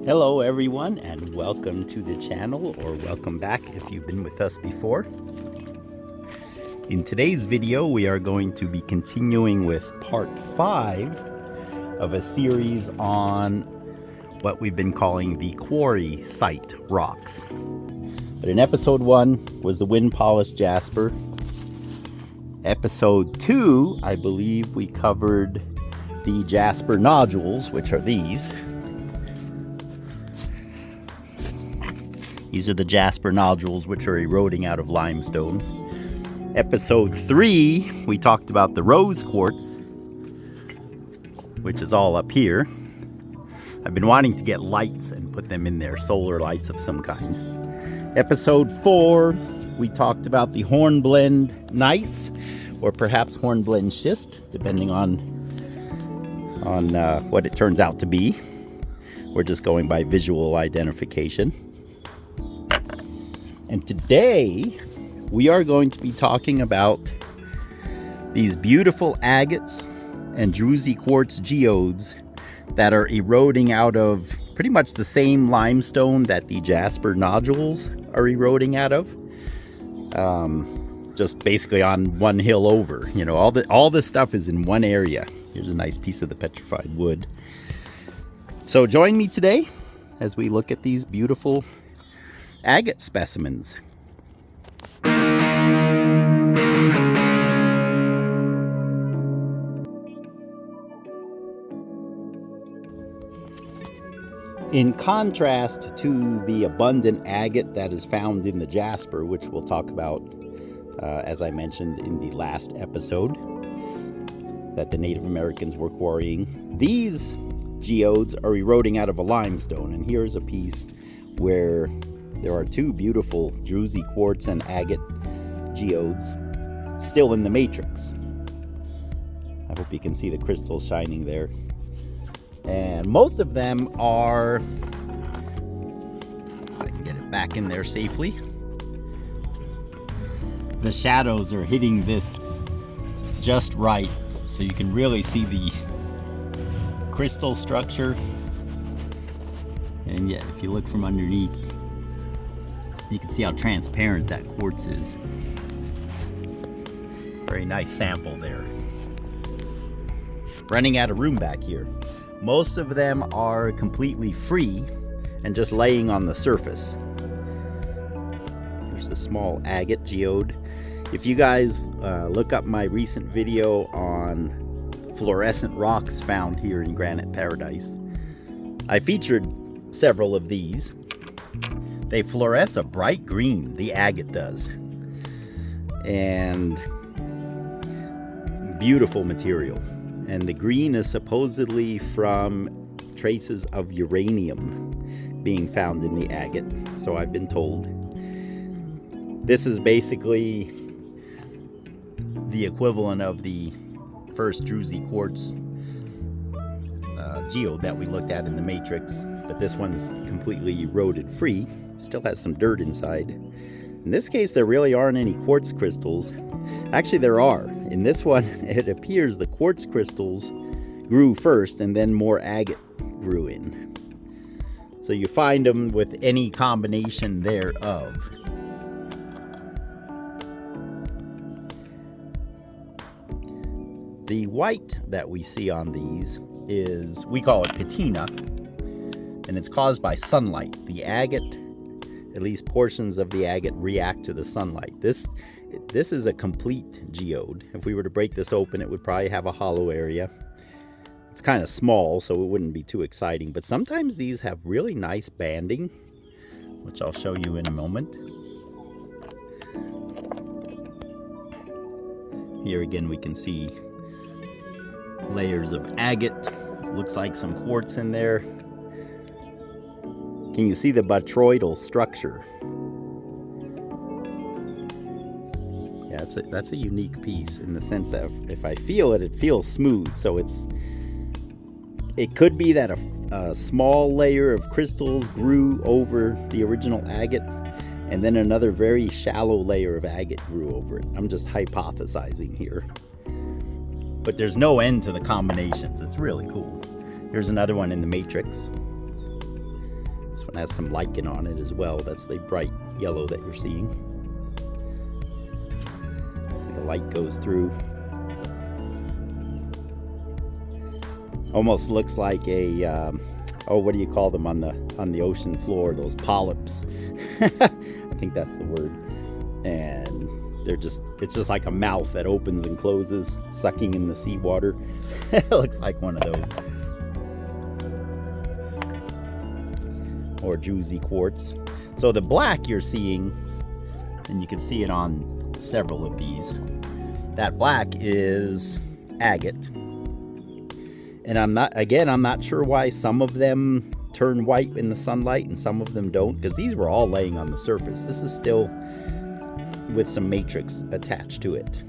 Hello everyone, and welcome to the channel, or welcome back if you've been with us before. In today's video we are going to be continuing with part 5 of a series on what we've been calling the Quarry Site rocks. But in episode 1 was the wind polished jasper. Episode 2, I believe we covered the jasper nodules, which are these. These are the jasper nodules which are eroding out of limestone. Episode 3, we talked about the rose quartz, which is all up here. I've been wanting to get lights and put them in there, solar lights of some kind. Episode 4, we talked about the hornblende gneiss, or perhaps hornblende schist, depending on what it turns out to be. We're just going by visual identification. And today, we are going to be talking about these beautiful agates and Druzy quartz geodes that are eroding out of pretty much the same limestone that the jasper nodules are eroding out of. Just basically on one hill over. You know, all this stuff is in one area. Here's a nice piece of the petrified wood. So join me today as we look at these beautiful agate specimens. In contrast to the abundant agate that is found in the jasper, which we'll talk about, as I mentioned in the last episode, that the Native Americans were quarrying, these geodes are eroding out of a limestone. And here's a piece where there are two beautiful Druzy quartz and agate geodes still in the matrix. I hope you can see the crystals shining there. And most of them are, if I can get it back in there safely, the shadows are hitting this just right, so you can really see the crystal structure. And yet, if you look from underneath, you can see how transparent that quartz is. Very nice sample there. Running out of room back here. Most of them are completely free and just laying on the surface. There's a small agate geode. If you guys look up my recent video on fluorescent rocks found here in Granite Paradise, I featured several of these. They fluoresce a bright green, the agate does. And beautiful material. And the green is supposedly from traces of uranium being found in the agate, so I've been told. This is basically the equivalent of the first Druzy quartz geode that we looked at in the matrix, but this one's completely eroded free. Still has some dirt inside. In this case, there really aren't any quartz crystals. Actually, there are. In this one, it appears the quartz crystals grew first and then more agate grew in. So you find them with any combination thereof. The white that we see on these is, we call it patina, and it's caused by sunlight. The agate, at least portions of the agate, react to the sunlight. This is a complete geode. If we were to break this open, it would probably have a hollow area. It's kind of small, so it wouldn't be too exciting, but sometimes these have really nice banding, which I'll show you in a moment. Here again we can see layers of agate. Looks like some quartz in there. Can you see the botryoidal structure? Yeah, that's a unique piece in the sense that if I feel it, it feels smooth. So it could be that a small layer of crystals grew over the original agate, and then another very shallow layer of agate grew over it. I'm just hypothesizing here. But there's no end to the combinations. It's really cool. Here's another one in the matrix. This one has some lichen on it as well. That's the bright yellow that you're seeing. See, the light goes through. Almost looks like a oh, what do you call them on the ocean floor? Those polyps. I think that's the word. And it's just like a mouth that opens and closes, sucking in the seawater. It looks like one of those. Or Druzy quartz. So the black you're seeing, and you can see it on several of these, that black is agate. And I'm not sure why some of them turn white in the sunlight and some of them don't, because these were all laying on the surface. This is still with some matrix attached to it.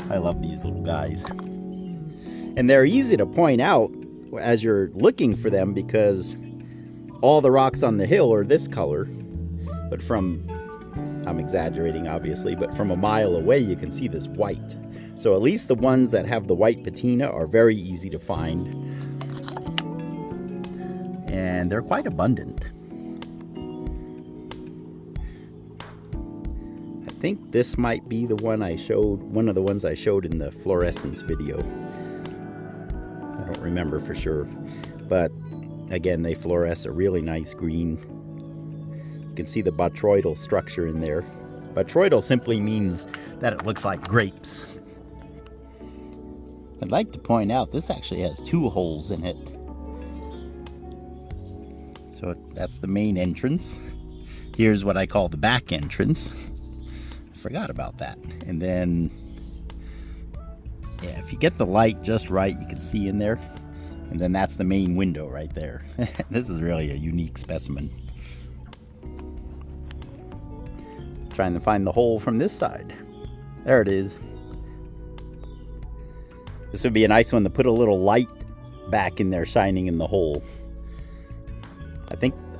I love these little guys. And they're easy to point out as you're looking for them, because all the rocks on the hill are this color. But I'm exaggerating obviously, but from a mile away you can see this white. So at least the ones that have the white patina are very easy to find. And they're quite abundant. I think this might be the one one of the ones I showed in the fluorescence video. I don't remember for sure, but again, they fluoresce a really nice green. You can see the botryoidal structure in there. Botryoidal simply means that it looks like grapes. I'd like to point out this actually has 2 holes in it. So that's the main entrance. Here's what I call the back entrance. I forgot about that. And then, yeah, if you get the light just right, you can see in there. And then that's the main window right there. This is really a unique specimen. Trying to find the hole from this side. There it is. This would be a nice one to put a little light back in there shining in the hole.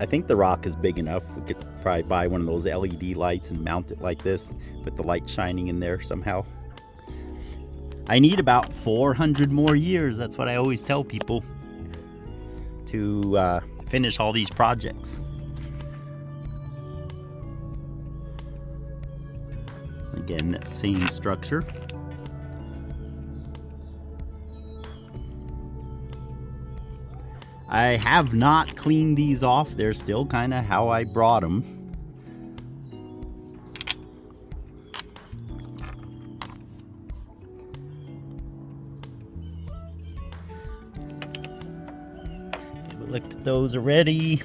I think the rock is big enough. We could probably buy one of those LED lights and mount it like this with the light shining in there somehow. I need about 400 more years. That's what I always tell people, to finish all these projects. Again, that same structure. I have not cleaned these off. They're still kind of how I brought them. We looked at those already.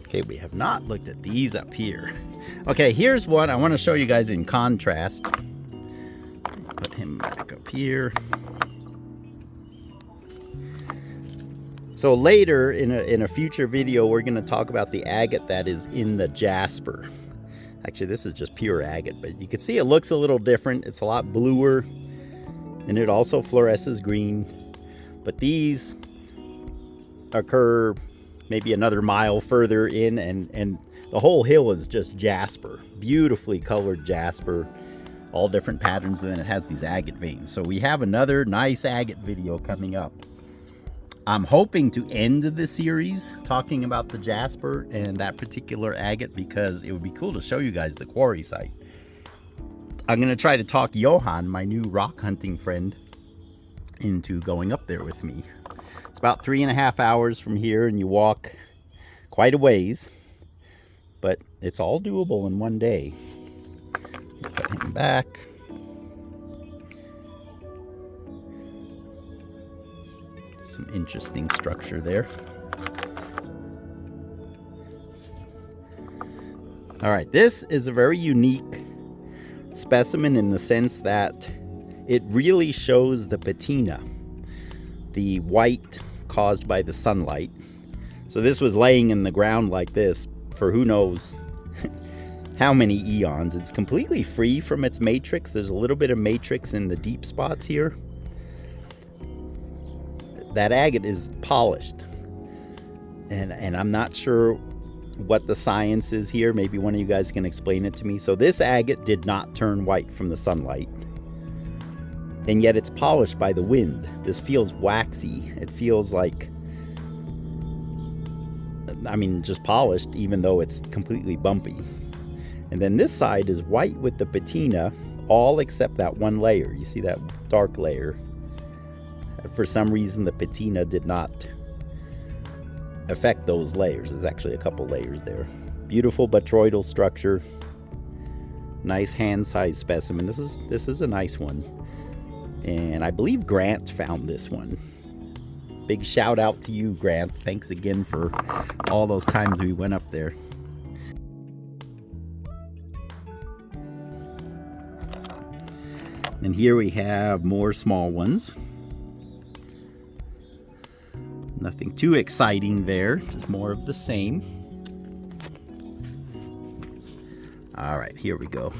Okay, we have not looked at these up here. Okay, here's one I want to show you guys in contrast. Put him back up here. So later in a future video, we're going to talk about the agate that is in the jasper. Actually, this is just pure agate, but you can see it looks a little different. It's a lot bluer, and it also fluoresces green. But these occur maybe another mile further in, and the whole hill is just jasper, beautifully colored jasper, all different patterns, and then it has these agate veins. So we have another nice agate video coming up. I'm hoping to end the series talking about the jasper and that particular agate, because it would be cool to show you guys the quarry site. I'm going to try to talk Johan, my new rock hunting friend, into going up there with me. It's about 3.5 hours from here, and you walk quite a ways, but it's all doable in one day. Put him back. Some interesting structure there. All right, this is a very unique specimen in the sense that it really shows the patina, the white caused by the sunlight. So this was laying in the ground like this for who knows how many eons. It's completely free from its matrix. There's a little bit of matrix in the deep spots here. That agate is polished, and I'm not sure what the science is here. Maybe one of you guys can explain it to me. So this agate did not turn white from the sunlight. and yet it's polished by the wind. This feels waxy. It feels like, I mean, just polished, even though it's completely bumpy. And then this side is white with the patina, all except that one layer. You see that dark layer? For some reason, the patina did not affect those layers. There's actually a couple layers there. Beautiful botryoidal structure. Nice hand-sized specimen. This is a nice one. And I believe Grant found this one. Big shout out to you, Grant. Thanks again for all those times we went up there. And here we have more small ones. Nothing too exciting there, just more of the same. All right, here we go.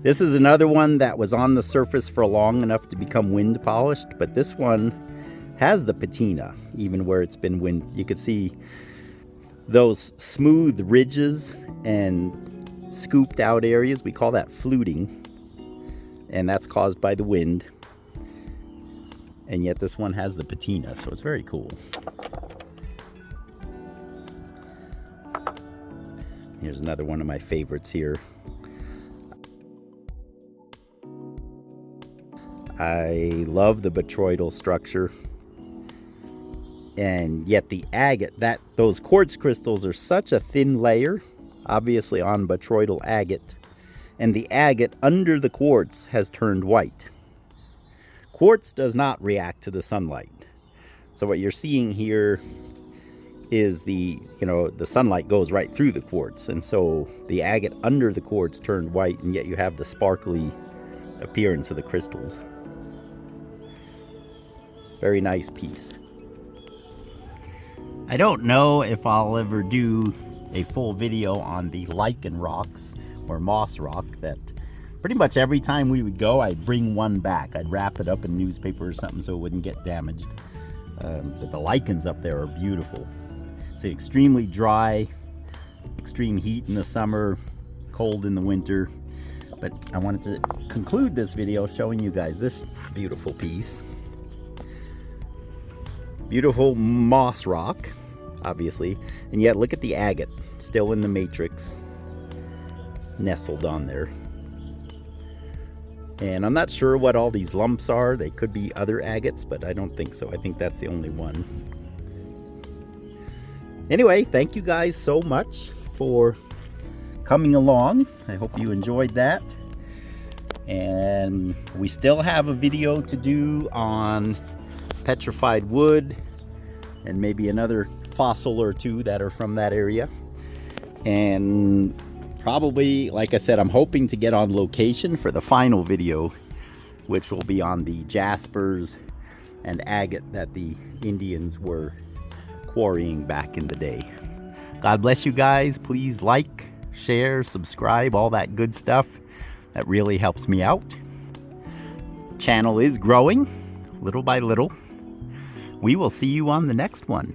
This is another one that was on the surface for long enough to become wind polished, but this one has the patina, even where it's been wind. You can see those smooth ridges and scooped out areas. We call that fluting, and that's caused by the wind. And yet this one has the patina, so it's very cool. Here's another one of my favorites here. I love the botryoidal structure, and yet the agate, those quartz crystals are such a thin layer, obviously on botryoidal agate, and the agate under the quartz has turned white. Quartz does not react to the sunlight, so what you're seeing here is the sunlight goes right through the quartz, and so the agate under the quartz turned white, and yet you have the sparkly appearance of the crystals. Very nice piece. I don't know if I'll ever do a full video on the lichen rocks or moss rock that pretty much every time we would go, I'd bring one back. I'd wrap it up in newspaper or something so it wouldn't get damaged. But the lichens up there are beautiful. It's extremely dry, extreme heat in the summer, cold in the winter. But I wanted to conclude this video showing you guys this beautiful piece. Beautiful moss rock, obviously, and yet look at the agate, still in the matrix, nestled on there. And I'm not sure what all these lumps are. They could be other agates, but I don't think so. I think that's the only one. Anyway, thank you guys so much for coming along. I hope you enjoyed that. And we still have a video to do on petrified wood and maybe another fossil or two that are from that area. And probably, like I said, I'm hoping to get on location for the final video, which will be on the jaspers and agate that the Indians were quarrying back in the day. God bless you guys. Please like, share, subscribe, all that good stuff. That really helps me out. Channel is growing little by little. We will see you on the next one.